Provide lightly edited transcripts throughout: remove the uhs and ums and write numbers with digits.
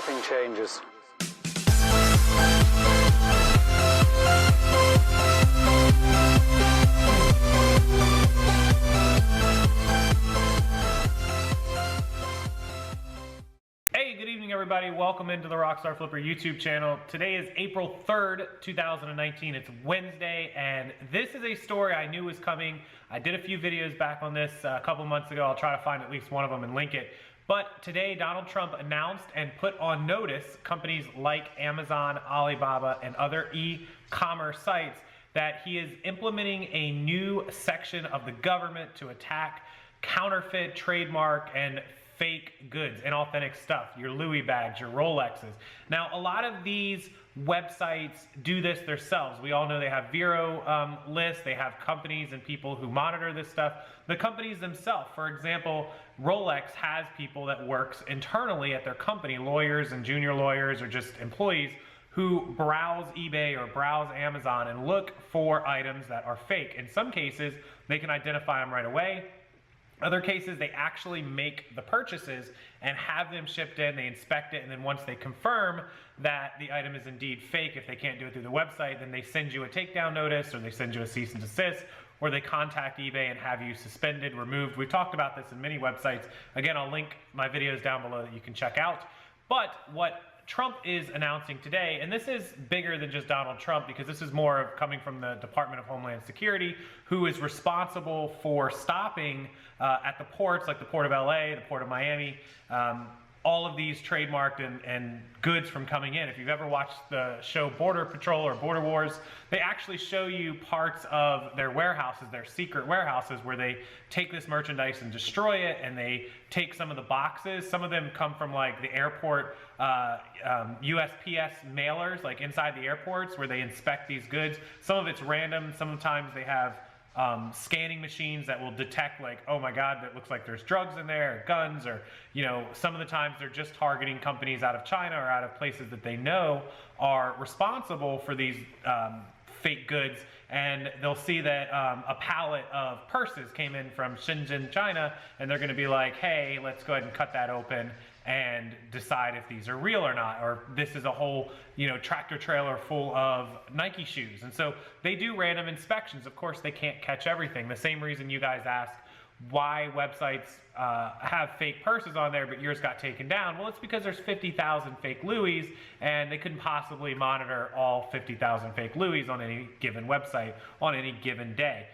shipping changes. Hey, good evening everybody. Welcome into the RockstarFlipper YouTube channel. Today is April 3rd, 2019. It's Wednesday, and this is a story I knew was coming. I did a few videos back on this a couple months ago. I'll try to find at least one of them and link it. But today, Donald Trump announced and put on notice companies like Amazon, Alibaba, and other e-commerce sites that he is implementing a new section of the government to attack counterfeit, trademark, and fake goods, inauthentic stuff, your Louis bags, your Rolexes. Now, a lot of these websites do this themselves. We all know they have Bureau lists, they have companies and people who monitor this stuff. The companies themselves, for example, Rolex has people that works internally at their company, lawyers and junior lawyers or just employees who browse eBay or browse Amazon and look for items that are fake. In some cases, they can identify them right away. Other cases, they actually make the purchases and have them shipped in, they inspect it, and then once they confirm that the item is indeed fake, if they can't do it through the website, then they send you a takedown notice, or they send you a cease and desist, or they contact eBay and have you suspended, removed. We've talked about this in many websites. Again, I'll link my videos down below that you can check out. But what Trump is announcing today, and this is bigger than just Donald Trump because this is more of coming from the Department of Homeland Security, who is responsible for stopping at the ports like the Port of LA, the Port of Miami, all of these trademarked and goods from coming in. If you've ever watched the show Border Patrol or Border Wars, they actually show you parts of their warehouses, their secret warehouses, where they take this merchandise and destroy it, and they take some of the boxes. Some of them come from like the airport USPS mailers, like inside the airports where they inspect these goods. Some of it's random. Sometimes they have scanning machines that will detect, like, oh my God, that looks like there's drugs in there, or guns, or, you know, some of the times they're just targeting companies out of China or out of places that they know are responsible for these fake goods, and they'll see that a pallet of purses came in from Shenzhen, China, and they're gonna be like, hey, let's go ahead and cut that open and decide if these are real or not, or this is a whole, you know, tractor trailer full of Nike shoes. And so they do random inspections. Of course, they can't catch everything. The same reason you guys ask why websites have fake purses on there, but yours got taken down. Well, it's because there's 50,000 fake Louis, and they couldn't possibly monitor all 50,000 fake Louis on any given website on any given day.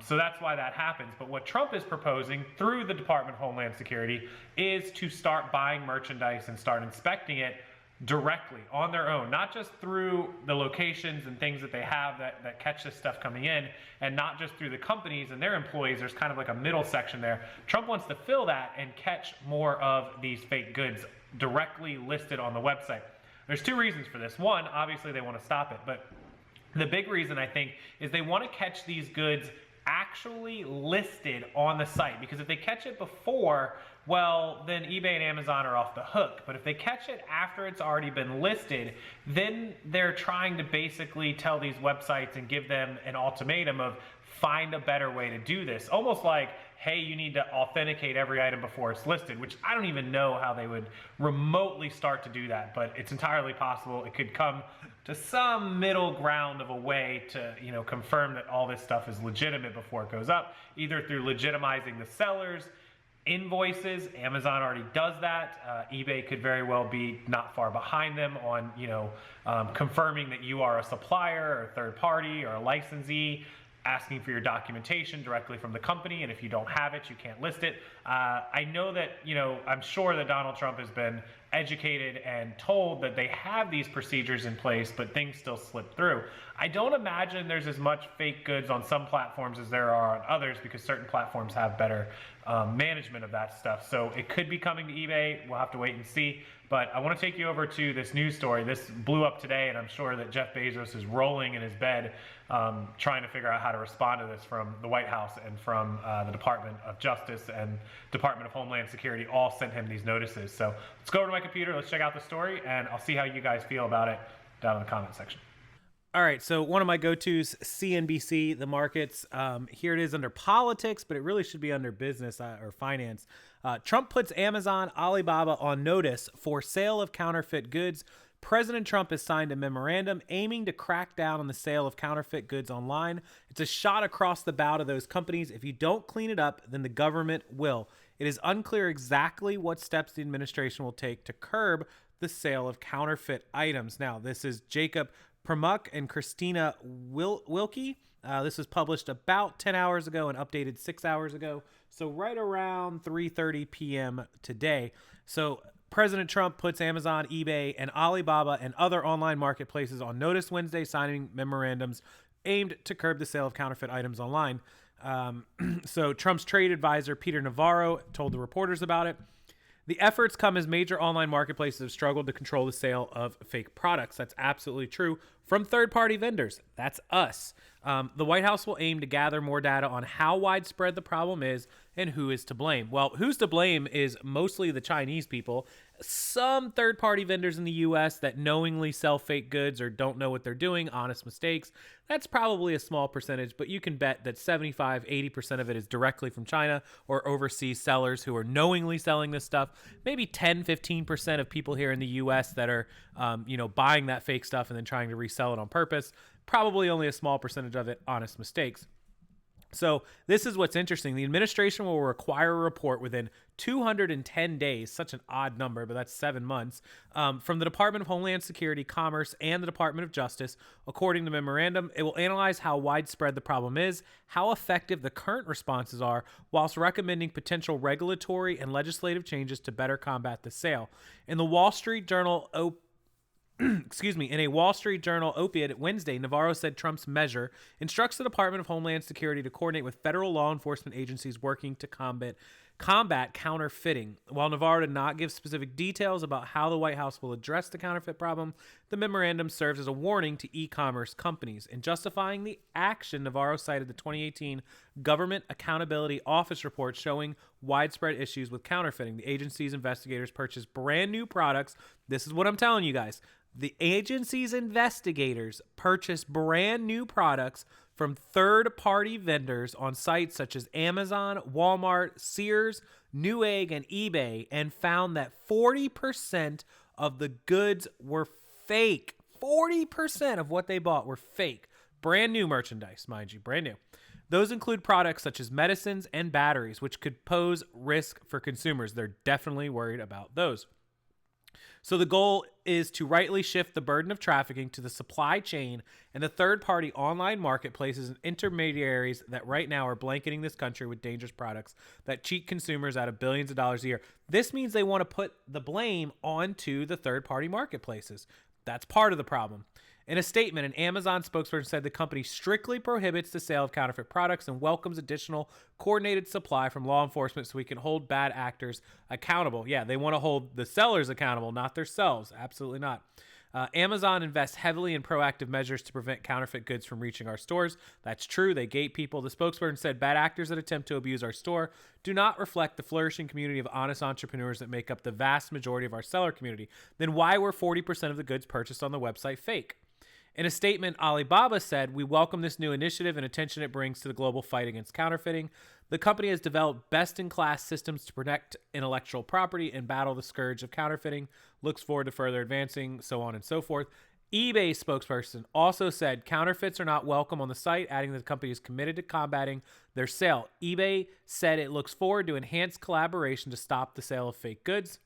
So that's why that happens. But what Trump is proposing through the Department of Homeland Security is to start buying merchandise and start inspecting it directly on their own, not just through the locations and things that they have that catch this stuff coming in, and not just through the companies and their employees. There's kind of like a middle section there. Trump wants to fill that and catch more of these fake goods directly listed on the website. There's two reasons for this. One, obviously they want to stop it, but the big reason, I think, is they want to catch these goods actually listed on the site, because if they catch it before, well, then eBay and Amazon are off the hook. But if they catch it after it's already been listed, then they're trying to basically tell these websites and give them an ultimatum of find a better way to do this. Almost like, hey, you need to authenticate every item before it's listed, which I don't even know how they would remotely start to do that, but it's entirely possible. It could come to some middle ground of a way to, you know, confirm that all this stuff is legitimate before it goes up, either through legitimizing the sellers, invoices. Amazon already does that. eBay could very well be not far behind them on, you know, confirming that you are a supplier or a third party or a licensee, asking for your documentation directly from the company, and if you don't have it, you can't list it. I know that, you know, I'm sure that Donald Trump has been educated and told that they have these procedures in place, but things still slip through. I don't imagine there's as much fake goods on some platforms as there are on others, because certain platforms have better management of that stuff. So it could be coming to eBay. We'll have to wait and see. But I want to take you over to this news story. This blew up today, and I'm sure that Jeff Bezos is rolling in his bed trying to figure out how to respond to this from the White House and from the Department of Justice and Department of Homeland Security. All sent him these notices. So let's go over to my computer, let's check out the story, and I'll see how you guys feel about it down in the comment section. All right, so one of my go-tos, CNBC, the markets. Here it is under politics, but it really should be under business or finance. Trump puts Amazon, Alibaba on notice for sale of counterfeit goods. President Trump has signed a memorandum aiming to crack down on the sale of counterfeit goods online. It's a shot across the bow to those companies. If you don't clean it up, then the government will. It is unclear exactly what steps the administration will take to curb the sale of counterfeit items. Now, this is Jacob Promuk and Christina Wilkie. This was published about 10 hours ago and updated 6 hours ago. So right around 3:30 p.m. today. So President Trump puts Amazon, eBay, and Alibaba and other online marketplaces on notice Wednesday, signing memorandums aimed to curb the sale of counterfeit items online. So Trump's trade advisor, Peter Navarro, told the reporters about it. The efforts come as major online marketplaces have struggled to control the sale of fake products. That's absolutely true. From third-party vendors. That's us. The White House will aim to gather more data on how widespread the problem is and who is to blame. Well, who's to blame is mostly the Chinese people. Some third-party vendors in the U.S. that knowingly sell fake goods or don't know what they're doing, honest mistakes. That's probably a small percentage, but you can bet that 75-80% of it is directly from China or overseas sellers who are knowingly selling this stuff. Maybe 10-15% of people here in the U.S. that are, buying that fake stuff and then trying to resell it on purpose. Probably only a small percentage of it, honest mistakes. So this is what's interesting. The administration will require a report within 210 days, such an odd number, but that's 7 months, from the Department of Homeland Security, Commerce, and the Department of Justice. According to the memorandum, it will analyze how widespread the problem is, how effective the current responses are, whilst recommending potential regulatory and legislative changes to better combat the sale. In the Wall Street Journal in a Wall Street Journal op-ed Wednesday, Navarro said Trump's measure instructs the Department of Homeland Security to coordinate with federal law enforcement agencies working to combat counterfeiting. While Navarro did not give specific details about how the White House will address the counterfeit problem, the memorandum serves as a warning to e-commerce companies. In justifying the action, Navarro cited the 2018 Government Accountability Office report showing widespread issues with counterfeiting. The agency's investigators purchased brand new products. This is what I'm telling you guys. The agency's investigators purchased brand new products from third-party vendors on sites such as Amazon, Walmart, Sears, Newegg, and eBay, and found that 40% of the goods were fake. 40% of what they bought were fake. Brand new merchandise, mind you, brand new. Those include products such as medicines and batteries, which could pose risk for consumers. They're definitely worried about those. So the goal is to rightly shift the burden of trafficking to the supply chain and the third-party online marketplaces and intermediaries that right now are blanketing this country with dangerous products that cheat consumers out of billions of dollars a year. This means they want to put the blame onto the third-party marketplaces. That's part of the problem. In a statement, an Amazon spokesperson said the company strictly prohibits the sale of counterfeit products and welcomes additional coordinated supply from law enforcement so we can hold bad actors accountable. Yeah, they want to hold the sellers accountable, not themselves. Absolutely not. Amazon invests heavily in proactive measures to prevent counterfeit goods from reaching our stores. That's true. They gate people. The spokesperson said bad actors that attempt to abuse our store do not reflect the flourishing community of honest entrepreneurs that make up the vast majority of our seller community. Then why were 40% of the goods purchased on the website fake? In a statement, Alibaba said, "We welcome this new initiative and attention it brings to the global fight against counterfeiting. The company has developed best-in-class systems to protect intellectual property and battle the scourge of counterfeiting. Looks forward to further advancing," so on and so forth. eBay spokesperson also said counterfeits are not welcome on the site, adding that the company is committed to combating their sale. eBay said it looks forward to enhanced collaboration to stop the sale of fake goods.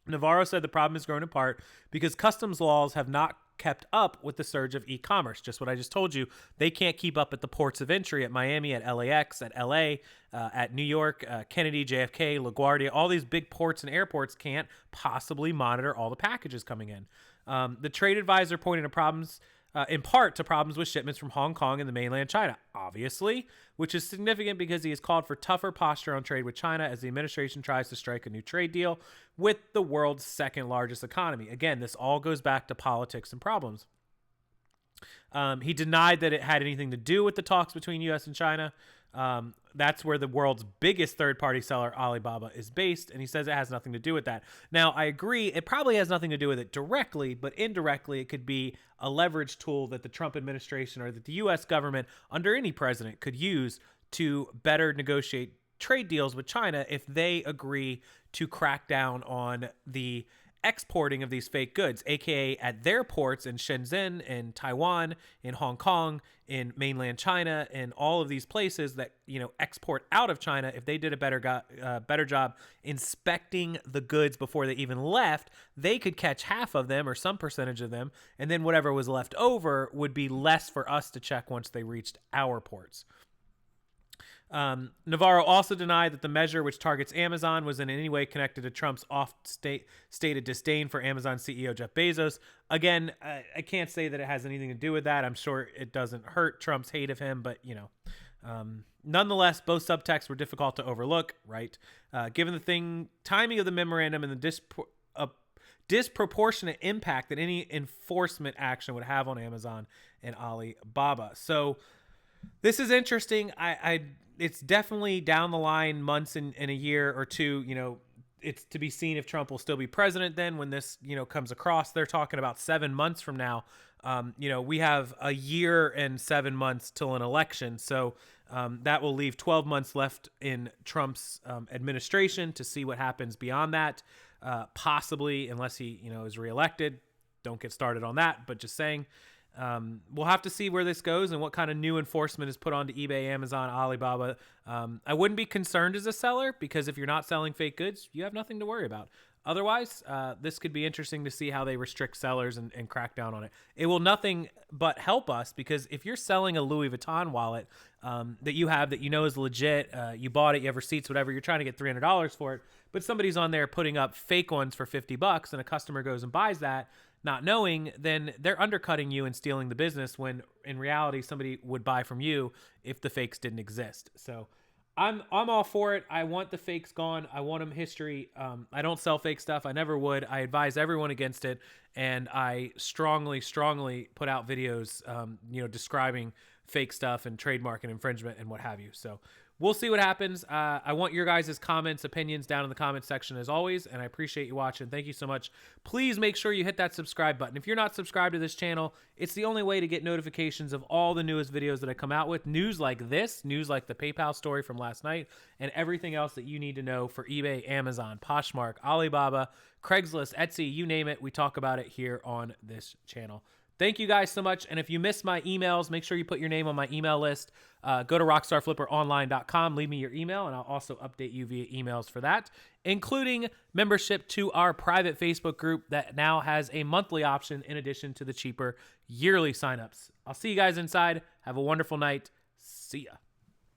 Navarro said the problem has grown in part because customs laws have not kept up with the surge of e-commerce. Just what I just told you. They can't keep up at the ports of entry at Miami, at LAX, at LA, at New York, Kennedy, JFK, LaGuardia. All these big ports and airports can't possibly monitor all the packages coming in. The trade advisor pointed to problems, in part to problems with shipments from Hong Kong and the mainland China, obviously, which is significant because he has called for tougher posture on trade with China as the administration tries to strike a new trade deal with the world's second largest economy. Again, this all goes back to politics and problems. He denied that it had anything to do with the talks between U.S. and China. That's where the world's biggest third-party seller, Alibaba, is based, and he says it has nothing to do with that. Now, I agree, it probably has nothing to do with it directly, but indirectly it could be a leverage tool that the Trump administration or that the U.S. government, under any president, could use to better negotiate trade deals with China if they agree to crack down on the exporting of these fake goods, aka at their ports in Shenzhen, in Taiwan, in Hong Kong, in mainland China, and all of these places that, you know, export out of China. If they did a better job inspecting the goods before they even left, they could catch half of them or some percentage of them, and then whatever was left over would be less for us to check once they reached our ports. Navarro also denied that the measure, which targets Amazon, was in any way connected to Trump's stated disdain for Amazon CEO Jeff Bezos. Again, I can't say that it has anything to do with that. I'm sure it doesn't hurt Trump's hate of him, but, you know, nonetheless, both subtexts were difficult to overlook, right? Given the timing of the memorandum and the disproportionate impact that any enforcement action would have on Amazon and Alibaba. So this is interesting. It's definitely down the line, months in a year or two. You know, it's to be seen if Trump will still be president then when this, you know, comes across. They're talking about 7 months from now. You know, we have a year and 7 months till an election. So that will leave 12 months left in Trump's administration to see what happens beyond that. Possibly, unless he, you know, is reelected. Don't get started on that, but just saying. We'll have to see where this goes and what kind of new enforcement is put onto eBay, Amazon, Alibaba. I wouldn't be concerned as a seller because if you're not selling fake goods, you have nothing to worry about. Otherwise, this could be interesting to see how they restrict sellers and crack down on it. It will nothing but help us because if you're selling a Louis Vuitton wallet that you have that you know is legit, you bought it, you have receipts, whatever, you're trying to get $300 for it, but somebody's on there putting up fake ones for $50 and a customer goes and buys that, not knowing, then they're undercutting you and stealing the business when in reality somebody would buy from you if the fakes didn't exist. So I'm all for it. I want the fakes gone. I want them history. I don't sell fake stuff. I never would. I advise everyone against it. And I strongly put out videos, you know, describing fake stuff and trademark and infringement and what have you. So we'll see what happens. I want your guys' comments, opinions down in the comment section as always, and I appreciate you watching. Thank you so much. Please make sure you hit that subscribe button. If you're not subscribed to this channel, it's the only way to get notifications of all the newest videos that I come out with. News like this, news like the PayPal story from last night, and everything else that you need to know for eBay, Amazon, Poshmark, Alibaba, Craigslist, Etsy, you name it. We talk about it here on this channel. Thank you guys so much. And if you missed my emails, make sure you put your name on my email list. Go to RockstarFlipperOnline.com. Leave me your email, and I'll also update you via emails for that, including membership to our private Facebook group that now has a monthly option in addition to the cheaper yearly signups. I'll see you guys inside. Have a wonderful night. See ya.